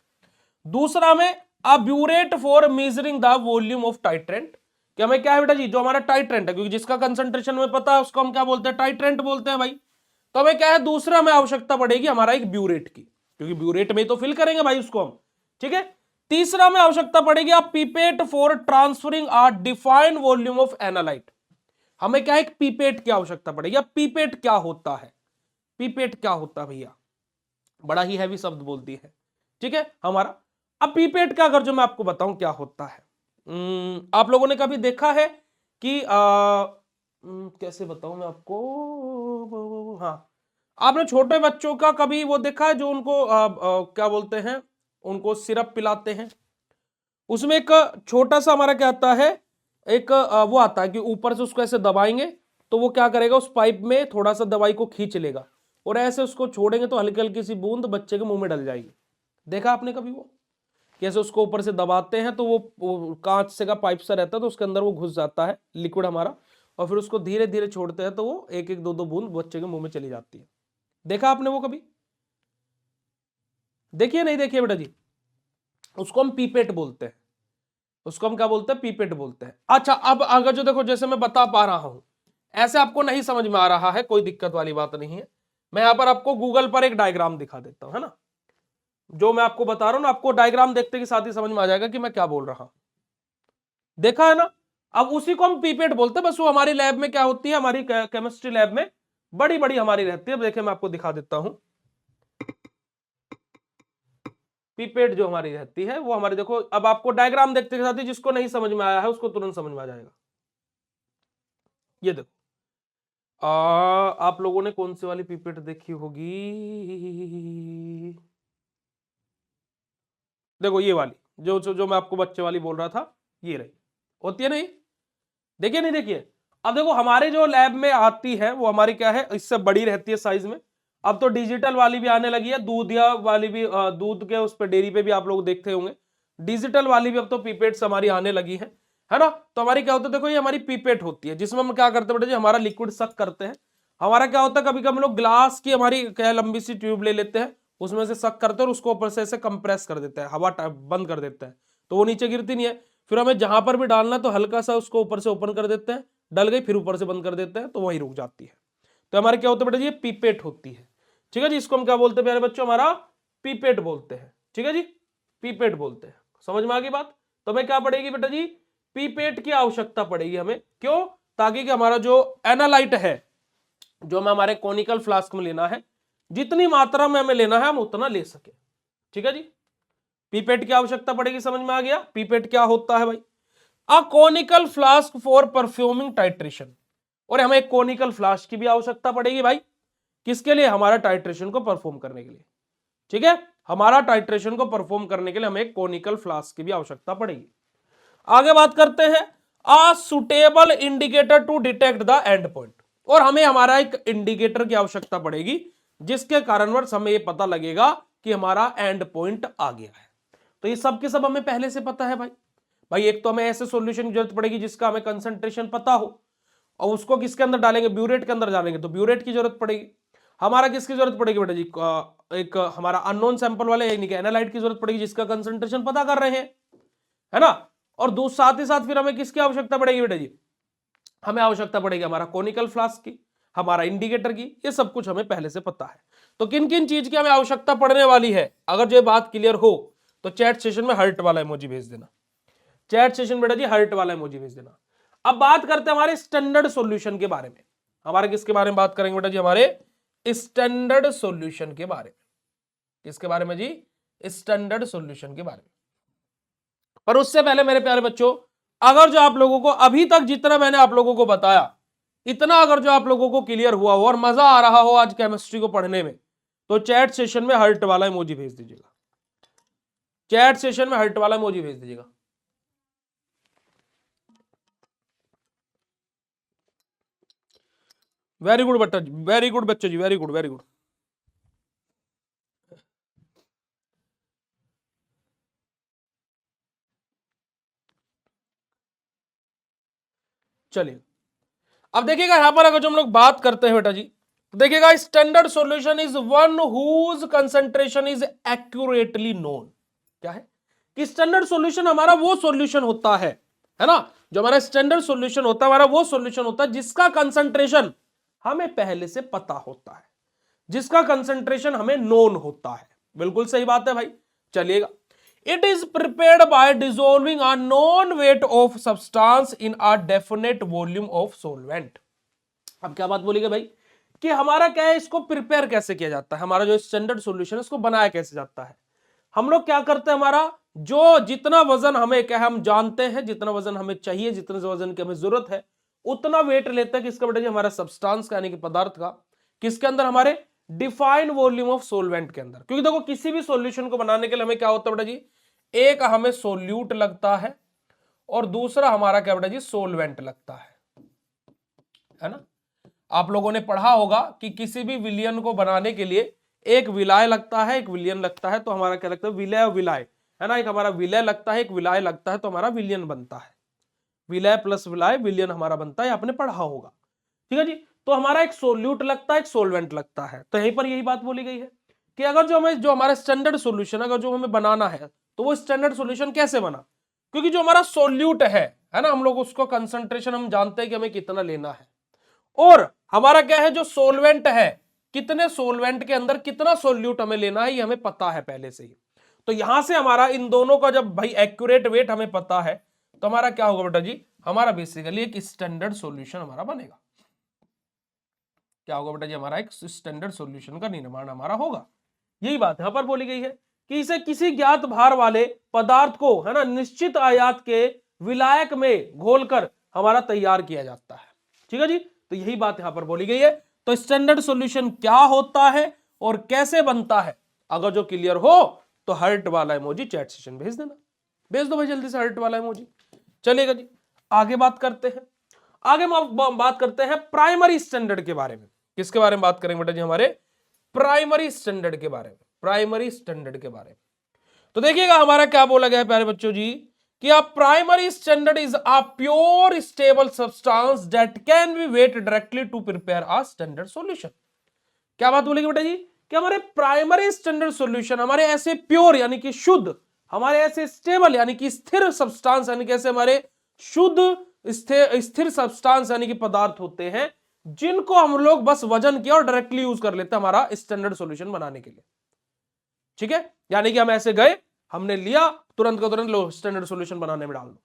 दूसरा में a burette for measuring the volume of titrant, कि हमें क्या है बेटा जी, जो हमारा टाइट्रेंट है, क्योंकि जिसका कंसंट्रेशन हमें पता है उसको हम क्या बोलते हैं, टाइट्रेंट बोलते हैं भाई। तो हमें क्या है, दूसरा में आवश्यकता पड़ेगी हमारा एक ब्यूरेट की, क्योंकि ब्यूरेट में तो फिल करेंगे भाई उसको हम। ठीक है, तीसरा में आवश्यकता पड़ेगी आप pipette for transferring a defined volume of analyte, हमें क्या है, एक पीपेट की आवश्यकता पड़ेगी। अब पीपेट क्या होता है, पीपेट क्या होता है भैया, बड़ा ही हैवी शब्द बोलती है। ठीक है हमारा, अब पीपेट का अगर जो मैं आपको बताऊं क्या होता है, आप लोगों ने कभी देखा है कि कैसे बताऊं मैं आपको, हाँ, आपने छोटे बच्चों का कभी वो देखा है जो उनको क्या बोलते हैं, उनको सिरप पिलाते हैं, उसमें एक छोटा सा हमारा क्या आता है, एक वो आता है कि ऊपर से उसको ऐसे दबाएंगे तो वो क्या करेगा, उस पाइप में थोड़ा सा दवाई को खींच लेगा और ऐसे उसको छोड़ेंगे तो हल्की हल्की सी बूंद बच्चे के मुंह में डल जाएगी। देखा आपने कभी वो, कैसे उसको ऊपर से दबाते हैं तो वो कांच से का पाइप सा रहता है तो उसके अंदर वो घुस जाता है लिक्विड हमारा, और फिर उसको धीरे धीरे छोड़ते हैं तो वो एक एक दो दो बूंद बच्चे के मुंह में चली जाती है। देखा आपने वो कभी, देखिए नहीं देखिए बेटा जी, उसको हम पीपेट बोलते हैं। उसको हम क्या बोलते हैं, पीपेट बोलते हैं। अच्छा, अब अगर जो देखो जैसे मैं बता पा रहा हूं, ऐसे आपको नहीं समझ में आ रहा है, कोई दिक्कत वाली बात नहीं है। मैं यहां पर आपको गूगल पर एक डायग्राम दिखा देता हूं, है ना। जो मैं आपको बता रहा हूं ना, आपको डायग्राम देखते के साथ ही समझ में आ जाएगा कि मैं क्या बोल रहा हूं। देखा है ना। अब उसी को हम पीपेट बोलते हैं। बस वो हमारी लैब में क्या होती है, हमारी केमिस्ट्री लैब में बड़ी बड़ी हमारी रहती है। देखिए मैं आपको दिखा देता हूं। पीपेट जो हमारी रहती है वो हमारी, देखो अब आपको डायग्राम देखते के साथ ही जिसको नहीं समझ में आया है उसको तुरंत समझ में आ जाएगा। ये देखो, आप लोगों ने कौन सी वाली पीपेट देखी होगी, देखो ये वाली, जो मैं आपको बच्चे वाली बोल रहा था, ये रही, होती है नहीं, देखिए नहीं, देखिए। अब देखो हमारे जो लैब में आती है वो हमारी क्या है, इससे बड़ी रहती है साइज में। अब तो डिजिटल वाली भी आने लगी है, दूध या वाली भी, दूध के उस पर डेयरी पे भी आप लोग देखते होंगे, डिजिटल वाली भी अब तो पीपेट्स हमारी आने लगी है ना। तो हमारी क्या होता है, देखो ये हमारी पीपेट होती है, जिसमें हम क्या करते हैं बेटा जी, हमारा लिक्विड सक करते हैं। हमारा क्या होता है, कभी कभी हम लोग ग्लास की हमारी क्या लंबी सी ट्यूब ले लेते हैं, उसमें से सक करते हैं और उसको ऊपर से ऐसे कंप्रेस कर देते हैं, हवा बंद कर देते हैं, तो वो नीचे गिरती नहीं है। फिर हमें जहां पर भी डालना तो हल्का सा उसको ऊपर से ओपन कर देते हैं, डल गई, फिर ऊपर से बंद कर देते हैं तो वहीं रुक जाती है। तो हमारे क्या होता है बेटा जी, ये पीपेट होती है। ठीक है जी, इसको हम क्या बोलते हैं प्यारे बच्चों, हमारा पीपेट बोलते हैं। ठीक है जी, पीपेट बोलते हैं। समझ में आ गई बात। तो हमें क्या पड़ेगी बेटा जी, पीपेट की आवश्यकता पड़ेगी हमें, क्यों, ताकि कि हमारा जो एनालाइट है, जो हमें हमारे कोनिकल फ्लास्क में लेना है, जितनी मात्रा में हमें लेना है हम उतना ले सके। ठीक है जी, पीपेट की आवश्यकता पड़ेगी। समझ में आ गया, पीपेट क्या होता है भाई, a conical flask for performing titration. और हमें एक कोनिकल फ्लास्क की भी आवश्यकता पड़ेगी भाई, किसके लिए, हमारा टाइट्रेशन को परफॉर्म करने के लिए। ठीक है, हमारा टाइट्रेशन को परफॉर्म करने के लिए हमें एक कोनिकल फ्लास्क की भी आवश्यकता पड़ेगी। आगे बात करते हैं, a suitable indicator to detect the end point. और हमें हमारा एक इंडिकेटर की आवश्यकता पड़ेगी, जिसके कारणवश हमें यह पता लगेगा कि हमारा एंड पॉइंट आ गया है। तो ये सब के सब हमें पहले से पता है भाई। भाई एक तो हमें ऐसे सॉल्यूशन की जरूरत पड़ेगी जिसका हमें कंसंट्रेशन पता हो, और उसको किसके अंदर डालेंगे, ब्यूरेट के अंदर डालेंगे तो ब्यूरेट की जरूरत पड़ेगी। हमारा किसकी जरूरत पड़ेगी बेटा जी, एक हमारा अननोन सैंपल वाले यानी कि एनालाइट की जरूरत पड़ेगी, जिसका कंसंट्रेशन पता कर रहे हैं, है ना। और साथ ही साथ फिर हमें किसकी आवश्यकता पड़ेगी बेटा जी, हमें आवश्यकता पड़ेगी हमारा कोनिकल फ्लास्क की, हमारा इंडिकेटर की। ये सब कुछ हमें पहले से पता है। तो किन किन चीज की हमें आवश्यकता पड़ने वाली है, अगर ये बात क्लियर हो तो चैट सेशन में हार्ट वाला इमोजी भेज देना। चैट सेशन बेटा जी हार्ट वाला इमोजी भेज देना। अब बात करते हैं हमारे स्टैंडर्ड सॉल्यूशन के बारे में। हमारे किसके बारे में बात करेंगे बेटा जी, हमारे स्टैंडर्ड सॉल्यूशन के बारे में। किसके बारे में जी, स्टैंडर्ड सॉल्यूशन के बारे में। पर उससे पहले मेरे प्यारे बच्चों, अगर जो आप लोगों को अभी तक जितना मैंने आप लोगों को बताया, इतना अगर जो आप लोगों को क्लियर हुआ हो और मजा आ रहा हो आज केमिस्ट्री को पढ़ने में, तो चैट सेशन में हार्ट वाला इमोजी भेज दीजिएगा। चैट सेशन में हार्ट वाला इमोजी भेज दीजिएगा। वेरी गुड बच्चा जी, वेरी गुड बच्चे जी, वेरी गुड वेरी गुड। चलिए अब देखिएगा, यहां पर अगर जो हम लोग बात करते हैं बेटा जी, तो देखिएगा standard solution is one whose concentration is accurately known. क्या है कि स्टैंडर्ड सॉल्यूशन हमारा वो सॉल्यूशन होता है ना, जो हमारा स्टैंडर्ड सॉल्यूशन होता है, हमारा वो सॉल्यूशन होता है जिसका कंसंट्रेशन हमें पहले से पता होता है, जिसका कंसंट्रेशन हमें नोन होता है। बिल्कुल सही बात है भाई। चलिएगा, it is prepared by dissolving a non weight of substance in a definite volume of solvent. अब क्या बात बोलेगा भाई कि हमारा क्या है, इसको प्रिपेयर कैसे किया जाता है, हमारा जो स्टैंडर्ड सॉल्यूशन है उसको बनाया कैसे जाता है। हम लोग क्या करते हैं, हमारा जो जितना वजन हमें क्या है, हम जानते हैं जितना वजन हमें चाहिए, जितने वजन की हमें जरूरत है, उतना वेट लेते हैं किसका बेटा जी, हमारा सब्सटेंस का यानी कि पदार्थ का। किसके अंदर, हमारे डिफाइंड वॉल्यूम ऑफ सोलवेंट के अंदर। क्योंकि देखो किसी भी सॉल्यूशन को बनाने के लिए हमें क्या होता है बेटा जी, एक हमें सोल्यूट लगता है और दूसरा हमारा क्या बेटा जी, सोलवेंट लगता है ना। आप लोगों ने पढ़ा होगा कि किसी भी विलयन को बनाने के लिए एक विलाय लगता है, एक विलयन लगता है। तो हमारा क्या लगता है, विलय और विलाय, है ना। एक हमारा विलय लगता है, एक विलाय लगता है, तो हमारा विलयन बनता है। विलय प्लस विलाय विलयन हमारा बनता है, आपने पढ़ा होगा। ठीक है जी। तो हमारा एक सोल्यूट लगता है, एक सोलवेंट लगता है। तो यहीं पर यही बात बोली गई है कि अगर जो हमें जो हमारा स्टैंडर्ड सॉल्यूशन अगर जो हमें बनाना है, तो वो स्टैंडर्ड सॉल्यूशन कैसे बना, क्योंकि जो हमारा सोल्यूट है ना, हम लोग उसको कंसंट्रेशन हम जानते हैं कि हमें कितना लेना है, और हमारा क्या है जो सोलवेंट है, कितने सोलवेंट के अंदर कितना सोल्यूट हमें लेना है ये हमें पता है पहले से ही। तो यहां से हमारा इन दोनों का जब भाई एक्यूरेट वेट हमें पता है तो हमारा क्या होगा बेटा जी, हमारा बेसिकली एक स्टैंडर्ड सॉल्यूशन हमारा बनेगा। क्या होगा बेटा जी, हमारा एक स्टैंडर्ड सॉल्यूशन का निर्माण हमारा होगा। यही बात यहां पर बोली गई है कि इसे किसी ज्ञात भार वाले पदार्थ को है ना निश्चित आयात के विलायक में घोलकर हमारा तैयार किया जाता है। ठीक है जी, तो यही बात यहां पर बोली गई है। तो स्टैंडर्ड सॉल्यूशन क्या होता है और कैसे बनता है, अगर जो क्लियर हो तो हर्ट वाला इमोजी चैट सेशन भेज देना, भेज दो भाई जल्दी से हर्ट वाला इमोजी। चलेगा जी, आगे बात करते हैं। आगे हम बात करते हैं प्राइमरी स्टैंडर्ड के बारे में। किसके बारे में बात करेंगे बेटा जी, हमारे प्राइमरी स्टैंडर्ड के बारे में, प्राइमरी स्टैंडर्ड के बारे में। तो देखिएगा हमारा क्या बोला गया है प्यारे बच्चों जी, कि a primary standard is a pure stable substance that can be weighed directly to prepare a standard solution. क्या बात बोलेगी बेटा जी, कि हमारे प्राइमरी स्टैंडर्ड सॉल्यूशन हमारे ऐसे प्योर यानी कि शुद्ध, हमारे ऐसे स्टेबल यानी कि स्थिर सब्सटेंस यानी कि ऐसे हमारे शुद्ध स्थिर सब्सटेंस यानी कि पदार्थ होते हैं जिनको हम लोग बस वजन किया और डायरेक्टली यूज कर लेते हैं हमारा स्टैंडर्ड सॉल्यूशन बनाने के लिए। ठीक है, यानी कि हम ऐसे गए, हमने लिया, तुरंत का तुरंत लो स्टैंडर्ड सॉल्यूशन बनाने में डाल दो,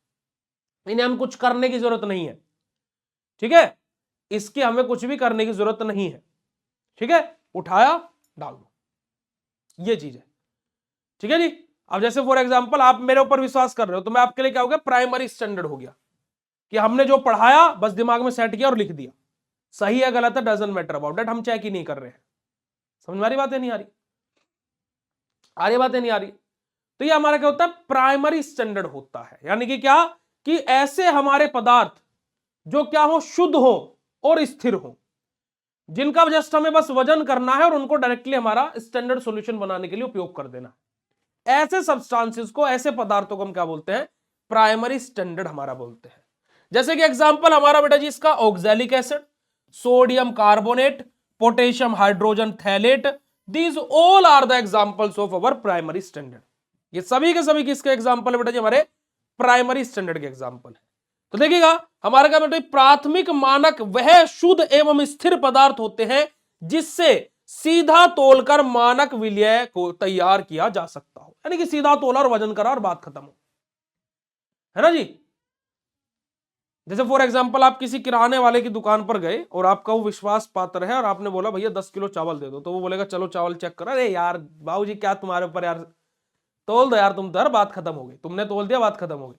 इन्हें हम कुछ करने की जरूरत नहीं है। ठीक है, इसकी हमें कुछ भी करने की जरूरत नहीं है। ठीक है, उठाया डाल दो, ये चीज है। ठीक है जी, अब जैसे फॉर एग्जांपल आप मेरे ऊपर विश्वास कर रहे हो तो मैं आपके लिए क्या हो गया, प्राइमरी स्टैंडर्ड हो गया, कि हमने जो पढ़ाया बस दिमाग में सेट किया और लिख दिया, सही है गलत है डजंट मैटर अबाउट दैट, हम चेक ही नहीं कर रहे हैं। समझ में आ रही बात है, नहीं आ रही, आ रही बात है, नहीं आ रही। तो ये हमारा क्या होता है, प्राइमरी स्टैंडर्ड होता है, यानी कि क्या, कि ऐसे हमारे पदार्थ जो क्या हो, शुद्ध हो और स्थिर हो, जिनका जस्ट हमें बस वजन करना है और उनको डायरेक्टली हमारा स्टैंडर्ड सॉल्यूशन बनाने के लिए उपयोग कर देना। ऐसे सब्सटेंसेस को, ऐसे पदार्थों को हम क्या बोलते हैं, प्राइमरी स्टैंडर्ड हमारा बोलते हैं। जैसे कि एग्जांपल हमारा बेटा जी इसका oxalic acid, sodium carbonate, potassium hydrogen phthalate, these all are the examples of our primary standard. ये सभी के सभी किसके एग्जांपल है बेटा जी, हमारे प्राइमरी स्टैंडर्ड के एग्जांपल है। तो देखिएगा हमारा क्या बेटा, प्राथमिक मानक वह शुद्ध एवं स्थिर पदार्थ होते हैं जिससे सीधा तोलकर मानक विलय को तैयार किया जा सकता हो, यानी कि सीधा तोला और वजन करा और बात खत्म हो, है ना जी। जैसे फॉर एग्जांपल आप किसी किराने वाले की दुकान पर गए और आपका वो विश्वास पात्र है और आपने बोला भैया 10 किलो चावल दे दो, तो वो बोलेगा चलो चावल चेक करो, अरे यार बाबूजी क्या तुम्हारे ऊपर यार, तोल दो यार, तुम तो यार बात खत्म हो गई, तुमने तोल दिया बात खत्म हो गई,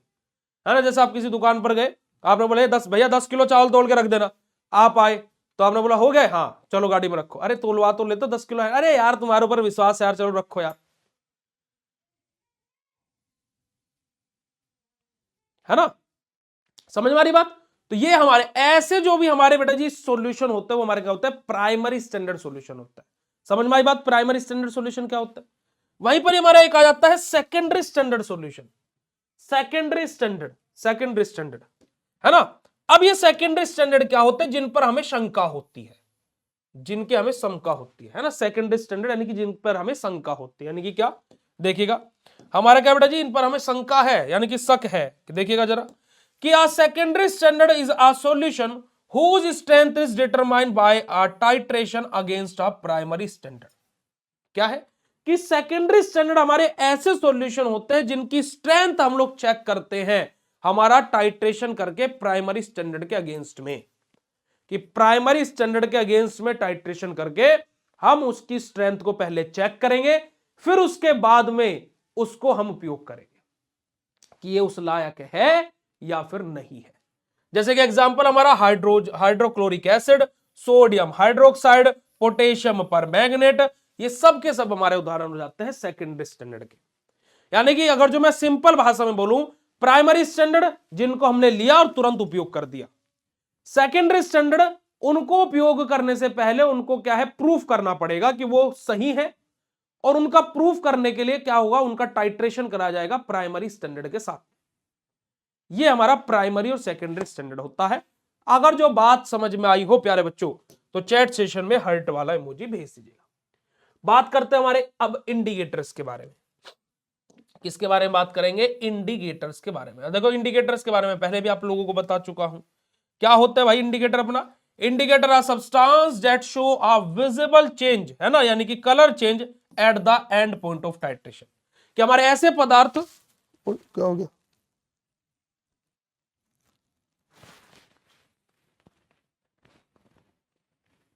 है ना। जैसे आप किसी दुकान पर गए, आपने बोला 10 भैया 10 किलो चावल तोल के रख देना, आप आए तो आपने बोला हो गए, हाँ चलो गाड़ी में रखो, अरे तोलवा तो लेते 10 किलो है, अरे यार तुम्हारे ऊपर विश्वास है यार, चलो रखो यार, है ना। समझ में आ रही बात। तो ये हमारे ऐसे जो भी हमारे बेटा जी सॉल्यूशन होते हैं वो हमारे क्या होता है, प्राइमरी स्टैंडर्ड सॉल्यूशन होता है। समझ में आई बात, प्राइमरी स्टैंडर्ड सॉल्यूशन क्या होता है। वहीं पर हमारा एक आ जाता है secondary standard solution, secondary standard, secondary standard, है ना। अब ये सेकेंडरी स्टैंडर्ड क्या होते हैं, जिन पर हमें शंका होती है, जिनके हमें शंका होती है ना, सेकेंडरी स्टैंडर्ड यानी कि जिन पर हमें शंका होती है, यानी कि क्या, देखिएगा हमारा क्या बेटा जी, इन पर हमें शंका है यानी कि शक है, कि देखिएगा जरा, कि a secondary standard is a solution whose strength is determined by a titration against a primary standard। क्या है कि सेकेंडरी स्टैंडर्ड हमारे ऐसे सॉल्यूशन होते हैं जिनकी स्ट्रेंथ हम लोग चेक करते हैं हमारा टाइट्रेशन करके प्राइमरी स्टैंडर्ड के अगेंस्ट में, कि प्राइमरी स्टैंडर्ड के अगेंस्ट में टाइट्रेशन करके हम उसकी स्ट्रेंथ को पहले चेक करेंगे, फिर उसके बाद में उसको हम उपयोग करेंगे कि ये उस लायक है या फिर नहीं है। जैसे कि एग्जांपल हमारा hydrochloric acid, sodium hydroxide, potassium permanganate, ये सब के सब हमारे उदाहरण हो जाते हैं सेकेंडरी स्टैंडर्ड के। यानी कि अगर जो मैं सिंपल भाषा में बोलूं, प्राइमरी स्टैंडर्ड जिनको हमने लिया और तुरंत उपयोग कर दिया, सेकेंडरी स्टैंडर्ड उनको उपयोग करने से पहले उनको क्या है, प्रूफ करना पड़ेगा कि वो सही है, और उनका प्रूफ करने के लिए क्या होगा, उनका टाइट्रेशन कराया जाएगा प्राइमरी स्टैंडर्ड के साथ। ये हमारा प्राइमरी और सेकेंडरी स्टैंडर्ड होता है। अगर जो बात समझ में आई हो प्यारे बच्चों तो चैट सेशन में हर्ट वाला इमोजी भेज दीजिएगा। बात करते हैं हमारे अब इंडिकेटर्स के बारे में। किसके बारे में बात करेंगे? इंडिकेटर्स के बारे में। देखो इंडिकेटर्स के बारे में पहले भी आप लोगों को बता चुका हूं। क्या होता है भाई इंडिकेटर अपना? Indicator are substance that show a visible change, है ना, यानी कि colour change at the end point of titration. कि हमारे ऐसे पदार्थ, क्या हो गया?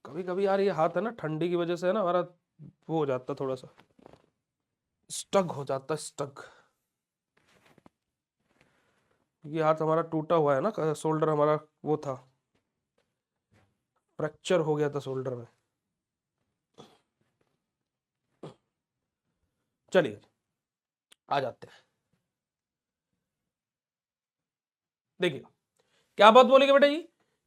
कभी कभी यार ये हाथ है ना, ठंडी की वजह से है ना, हमारा वो हो जाता है, थोड़ा सा स्टक हो जाता है, स्टक। ये हाथ हमारा टूटा हुआ है ना, शोल्डर हमारा वो था, फ्रैक्चर हो गया था शोल्डर में। चलिए आ जाते हैं। देखिए क्या बात बोलेंगे बेटा जी,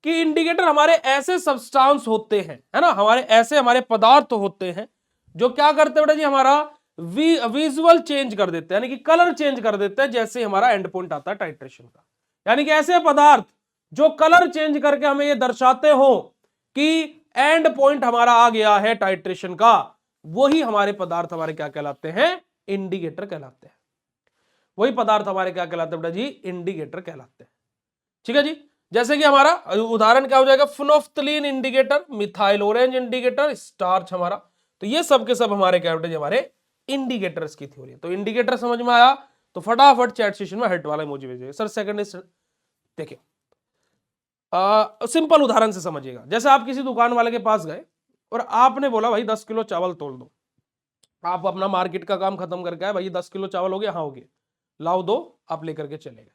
कि इंडिकेटर हमारे ऐसे सब्सटेंस होते हैं, है ना, हमारे ऐसे हमारे पदार्थ होते हैं जो क्या करते हैं बेटा जी, हमारा विजुअल चेंज कर देते हैं, यानी कि कलर चेंज कर देते हैं जैसे हमारा एंड पॉइंट आता है टाइट्रेशन का। यानी कि ऐसे पदार्थ जो कलर चेंज करके हमें ये दर्शाते हो कि एंड पॉइंट हमारा आ गया है टाइट्रेशन का, वही हमारे पदार्थ हमारे क्या कहलाते हैं? इंडिकेटर कहलाते हैं। वही पदार्थ हमारे क्या कहलाते हैं बेटा जी? इंडिकेटर कहलाते हैं। ठीक है जी। जैसे कि हमारा उदाहरण क्या हो जाएगा? Phenolphthalein indicator, methyl orange indicator, starch हमारा। तो ये सब के सब हमारे क्या बेटा जी? हमारे इंडिकेटर्स की थ्योरी है। तो इंडिकेटर समझ में आया तो फटाफट चैट सेशन में हेड वाला इमोजी भेजिए सर। सेकंड देखिए सिंपल उदाहरण से समझिएगा। जैसे आप किसी दुकान वाले के पास गए और आपने बोला भाई 10 किलो चावल तोल दो। आप अपना मार्केट का काम खत्म करके आए, भाई 10 किलो चावल हो गया? हाँ हो गया, लाओ दो, आप लेकर के चले गए।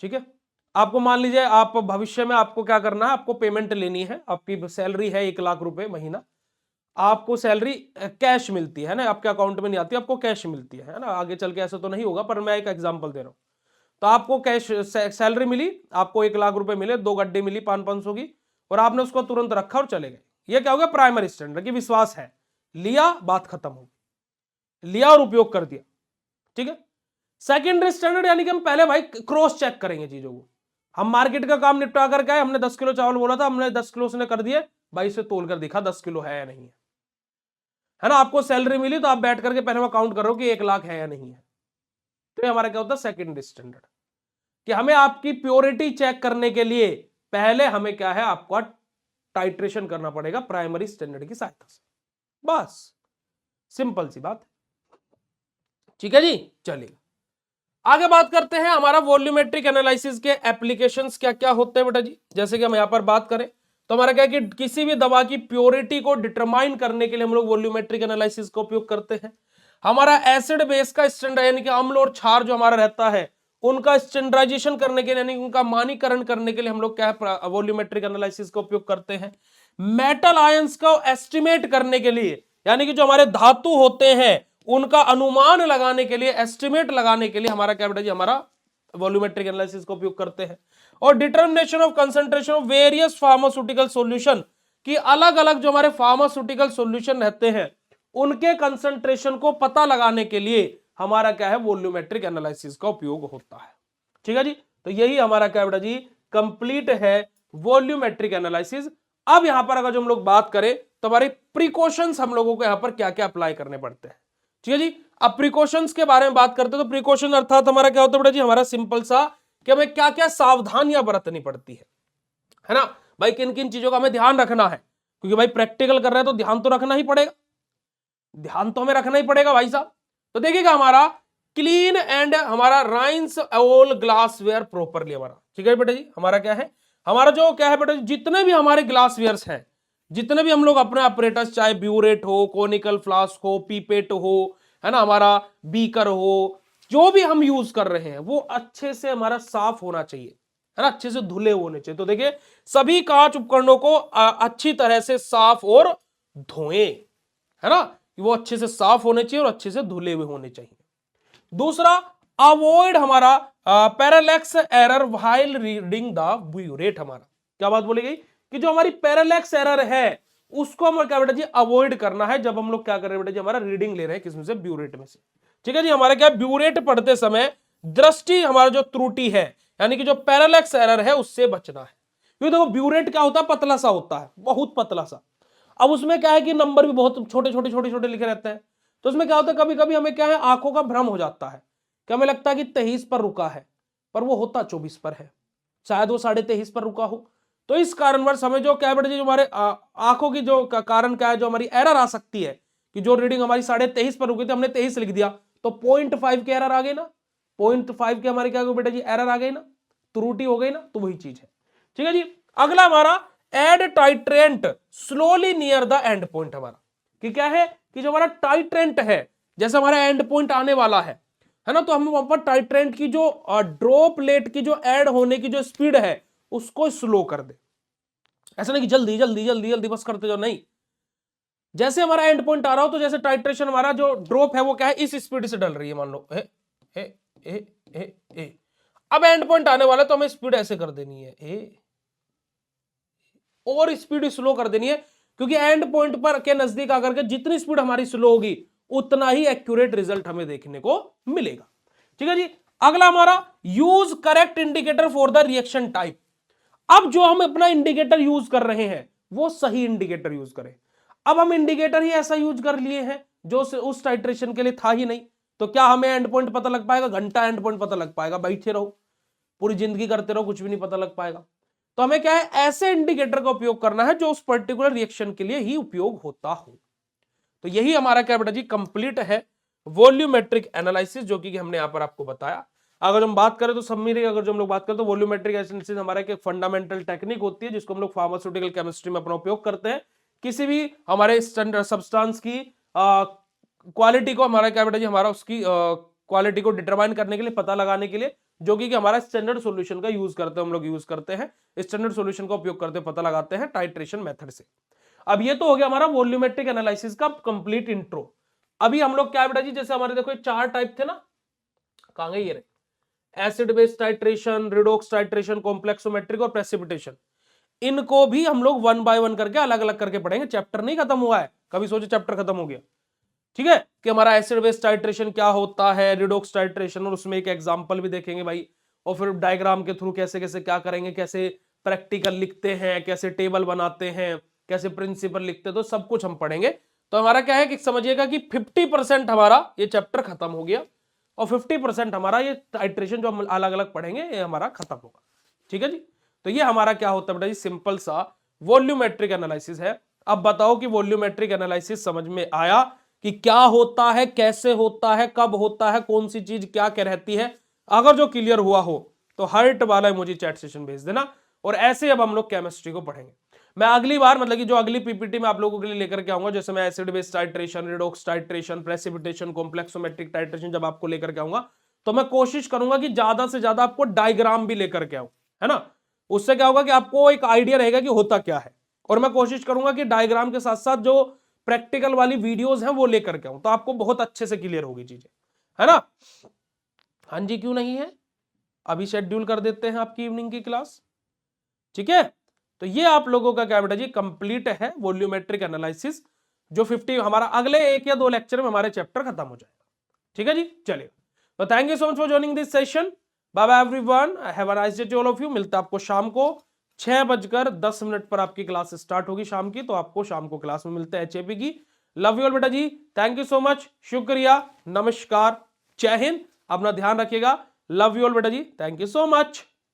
ठीक है। आपको मान लीजिए आप भविष्य में आपको क्या करना है, आपको पेमेंट लेनी है, आपकी सैलरी है 1 लाख रुपए महीना, आपको सैलरी कैश मिलती है ना, आपके अकाउंट में नहीं आती, आपको कैश मिलती है ना। आगे चल के ऐसा तो नहीं होगा, पर मैं एक एग्जांपल दे रहा हूं। तो आपको कैश सैलरी मिली, आपको 1 लाख रुपए मिले, 2 गड्ढे मिली 500-500 की, और आपने उसको तुरंत रखा और चले गए। ये क्या हो गया? प्राइमरी स्टैंडर्ड की विश्वास है, लिया, बात खत्म हो गई, लिया और उपयोग कर दिया। ठीक है। सेकेंडरी स्टैंडर्ड यानी कि हम पहले भाई क्रॉस चेक करेंगे चीजों को। हम मार्केट का काम निपटा करके आए, हमने 10 किलो चावल बोला था, हमने 10 किलो उसने कर दिए, भाई से तोल कर दिखा 10 किलो है या नहीं है, है ना। आपको सैलरी मिली तो आप बैठ करके पहले काउंट कर रहे हो कि 1 लाख है या नहीं है। तो ये हमारा क्या होता है? Secondary standard. कि हमें आपकी प्योरिटी चेक करने के लिए पहले हमें क्या है, आपको टाइट्रेशन करना पड़ेगा प्राइमरी स्टैंडर्ड की सहायता से। बस सिंपल सी बात। ठीक है जी। चलिए आगे बात करते हैं, हमारा वॉल्यूमेट्रिक एनालिसिस के एप्लीकेशंस क्या क्या होते हैं बेटा जी। जैसे कि हम यहां पर बात करें तो हमारा क्या है कि किसी भी दवा की प्योरिटी को डिटरमाइन करने के लिए हम लोग वॉल्यूमेट्रिक एनालिसिस का उपयोग करते हैं। हमारा एसिड बेस का स्टैंडर्ड यानी कि अम्ल और क्षार जो हमारा रहता है उनका स्टैंडर्डाइजेशन करने के लिए, यानी उनका मानीकरण करने के लिए हम लोग क्या है, वॉल्यूमेट्रिक एनालिसिस का उपयोग करते हैं। मेटल आयंस को एस्टिमेट करने के लिए, यानी कि जो हमारे धातु होते हैं उनका अनुमान लगाने के लिए, एस्टिमेट लगाने के लिए हमारा क्या बेटा जी? हमारा वॉल्यूमेट्रिक एनालिसिस का उपयोग करते हैं। और determination of concentration of various pharmaceutical solution, की अलग अलग जो हमारे फार्मास्यूटिकल सॉल्यूशन रहते हैं उनके कंसंट्रेशन को पता लगाने के लिए हमारा क्या है? वॉल्यूमेट्रिक एनालिसिस का उपयोग होता है। ठीक है जी। तो यही हमारा क्या बेटा जी? कंप्लीट है वॉल्यूमेट्रिक एनालिसिस। अब यहां पर अगर जो हम लोग बात करें तो हमारे प्रिकॉशंस हम लोगों को यहां पर क्या क्या अप्लाई करने पड़ते हैं। ठीक है जी। अब प्रिकॉशंस के बारे में बात करते हैं तो प्रिकॉशन अर्थात हमारा क्या होता है बेटा जी? हमारा सिंपल सा कि हमें क्या क्या सावधानियां बरतनी पड़ती है ना भाई, किन किन चीजों का हमें ध्यान रखना है, क्योंकि भाई प्रैक्टिकल कर रहे हैं तो ध्यान तो रखना ही पड़ेगा, ध्यान तो हमें रखना ही पड़ेगा भाई साहब। तो देखिएगा हमारा क्लीन एंड हमारा राइंस ऑल ग्लासवेयर प्रॉपरली हमारा। ठीक है बेटा जी। हमारा क्या है? हमारा जो क्या है बेटा जी? जितने भी हमारे ग्लासवेयर्स हैं, जितने भी हम लोग अपने ऑपरेटर्स, चाहे ब्यूरेट हो, कोनिकल फ्लास्क हो, पीपेट हो, है ना, हमारा बीकर हो, जो भी हम यूज कर रहे हैं वो अच्छे से हमारा साफ होना चाहिए, है ना, अच्छे से धुले होने चाहिए। तो देखिए सभी कांच उपकरणों को अच्छी तरह से साफ और धोएं, है ना, कि वो अच्छे से साफ होने चाहिए और अच्छे से धुले हुए होने चाहिए। दूसरा, अवॉइड हमारा parallax error while reading the burette. हमारा क्या बात बोली गई कि जो हमारी पैरालैक्स एरर है उसको हम क्या बेटा जी? अवॉइड करना है जब हम लोग क्या कर रहे हैं बेटा जी? हमारा रीडिंग ले रहे हैं किसमें से? ब्यूरेट में से। ठीक है जी। हमारा क्या, ब्यूरेट पढ़ते समय दृष्टि हमारा जो त्रुटि है, यानी कि जो पैरालैक्स एरर है उससे बचना है। क्योंकि देखो ब्यूरेट क्या होता है? पतला सा होता है, बहुत पतला सा। अब उसमें क्या है कि नंबर भी बहुत छोटे छोटे छोटे छोटे लिखे रहते हैं। तो उसमें क्या होता है, कभी कभी हमें क्या है, आंखों का भ्रम हो जाता है कि हमें लगता है कि 23 पर रुका है, पर वो होता 24 पर है, शायद वो 23.5 पर रुका हो। तो इस कारणवश हमें जो क्या है बेटा जी, जो हमारे आंखों की जो कारण क्या है, जो हमारी एरर आ सकती है कि जो रीडिंग हमारी 23.5 पर रुकी थी, हमने 23 लिख दिया, तो 0.5 की एरर आ गई ना, 0.5 के हमारे क्या हो बेटा जी, एरर आ गई ना, त्रुटि हो गई ना, तो वही चीज है। ठीक है जी। अगला हमारा add titrant slowly near the end point, हमारा कि क्या है कि जो हमारा टाइट्रेंट है, जैसे हमारा एंड पॉइंट आने वाला है ना, तो हम वहां पर टाइट्रेंट की जो ड्रॉपलेट की जो ऐड होने की जो स्पीड है उसको स्लो कर दे। ऐसा नहीं कि जल्दी जल्दी जल्दी जल्दी बस करते जाओ, नहीं, जैसे हमारा एंड पॉइंट आ रहा हो तो जैसे टाइट्रेशन हमारा जो ड्रॉप है वो क्या है, इस स्पीड से डल रही है, मान लो ए, ए, ए, ए, ए। अब एंड पॉइंट आने वाला तो हमें स्पीड ऐसे कर देनी है ए, और स्पीड स्लो कर देनी है, क्योंकि एंड पॉइंट पर के नजदीक आकर के जितनी स्पीड हमारी स्लो होगी उतना ही एक्यूरेट रिजल्ट हमें देखने को मिलेगा। ठीक है जी। अगला हमारा use correct indicator for the reaction type. अब जो हम अपना इंडिकेटर यूज कर रहे हैं वो सही इंडिकेटर यूज करें। अब हम इंडिकेटर ही ऐसा यूज कर लिए हैं जो उस टाइट्रेशन के लिए था ही नहीं, तो क्या हमें एंड पॉइंट पता लग पाएगा? घंटा एंड पॉइंट पता लग पाएगा? बैठे रहो पूरी जिंदगी करते रहो, कुछ भी नहीं पता लग पाएगा। तो हमें क्या है, ऐसे इंडिकेटर का उपयोग करना है जो उस पर्टिकुलर रिएक्शन के लिए ही उपयोग होता हो। तो यही हमारा क्या बेटा जी कंप्लीट है वॉल्यूमेट्रिक एनालिसिस, जो कि हमने यहां पर आपको बताया। अगर हम बात करें तो समरी, अगर जो हम लोग बात करें तो वॉल्यूमेट्रिक एनालिसिस हमारा एक फंडामेंटल टेक्निक होती है जिसको हम लोग फार्मास्यूटिकल केमिस्ट्री में अपना उपयोग करते हैं। किसी भी हमारे स्टैंडर्ड सब्सटेंस की क्वालिटी को हमारा क्या बेटा जी, हमारा उसकी क्वालिटी को डिटरमाइन करने के लिए, पता लगाने के लिए, जो कि हमारा स्टैंडर्ड सॉल्यूशन का यूज करते हैं, हम लोग यूज करते हैं, स्टैंडर्ड सॉल्यूशन का उपयोग करते पता लगाते हैं टाइट्रेशन मेथड से। अब ये तो हो गया हमारा वॉल्यूमेट्रिक एनालिसिस का कंप्लीट इंट्रो। अभी हम लोग क्या बेटा जी, जैसे हमारे देखो 4 टाइप थे ना, कहां गए ये रहे, acid base titration, redox titration, complexometric और प्रेसिपिटेशन। इनको भी हम लोग 1 बाय 1 करके अलग अलग करके पढ़ेंगे, चैप्टर नहीं खत्म हुआ है, कभी सोचे चैप्टर खत्म हो गया। ठीक है, कि हमारा एसिड बेस टाइट्रेशन क्या होता है, रिडॉक्स टाइट्रेशन, और उसमें एक एग्जांपल भी देखेंगे भाई, और फिर डायग्राम के थ्रू कैसे कैसे क्या करेंगे, कैसे प्रैक्टिकल लिखते हैं, कैसे टेबल बनाते हैं, कैसे प्रिंसिपल लिखते हैं, तो सब कुछ हम पढ़ेंगे। तो हमारा क्या है कि समझिएगा कि 50% हमारा ये चैप्टर खत्म हो गया, और 50% हमारा ये टाइट्रेशन जो हम अलग अलग पढ़ेंगे ये हमारा खत्म होगा। ठीक है जी। तो ये हमारा क्या होता है बेटा जी, सिंपल सा वॉल्यूमेट्रिक एनालिसिस है। अब बताओ कि वॉल्यूमेट्रिक एनालिसिस समझ में आया कि क्या होता है, कैसे होता है, कब होता है, कौन सी चीज क्या क्या रहती है? अगर जो क्लियर हुआ हो तो हार्ट वाला मुझे चैट सेशन भेज देना। और ऐसे अब हम लोग केमिस्ट्री को पढ़ेंगे। मैं अगली बार मतलब कि जो अगली पीपीटी में आप लोगों के लिए लेकर के आऊंगा, जैसे मैं acid base titration, redox titration, precipitation, complexometric titration जब आपको लेकर के आऊंगा, तो मैं कोशिश करूंगा कि ज्यादा से ज्यादा आपको डायग्राम भी लेकर के आऊं, है ना। उससे क्या होगा कि आपको एक आइडिया रहेगा कि होता क्या है। और मैं कोशिश करूंगा कि डायग्राम के साथ साथ जो प्रैक्टिकल वाली वीडियोस हैं वो लेकर के आऊं, तो आपको बहुत अच्छे से क्लियर होगी चीजें, है ना। हाँ जी, क्यों नहीं है, अभी शेड्यूल कर देते हैं आपकी इवनिंग की क्लास। ठीक है, तो ये आप लोगों का क्या बेटा जी कंप्लीट है वॉल्यूमेट्रिक एनालिसिस, जो 50 हमारा अगले 1 या 2 लेक्चर में हमारे चैप्टर खत्म हो जाएगा। ठीक है जी, चलिए, तो thank you so much for joining this session. Bye bye everyone, have a nice day to all of you. मिलता है आपको शाम को 6:10 पर आपकी क्लास स्टार्ट होगी शाम की, तो आपको शाम को क्लास में मिलते हैं एचएपी की। लव यू ऑल बेटा जी, थैंक यू सो मच, शुक्रिया, नमस्कार, जय हिंद, अपना ध्यान रखिएगा। लव यू ऑल बेटा जी, थैंक यू सो मच।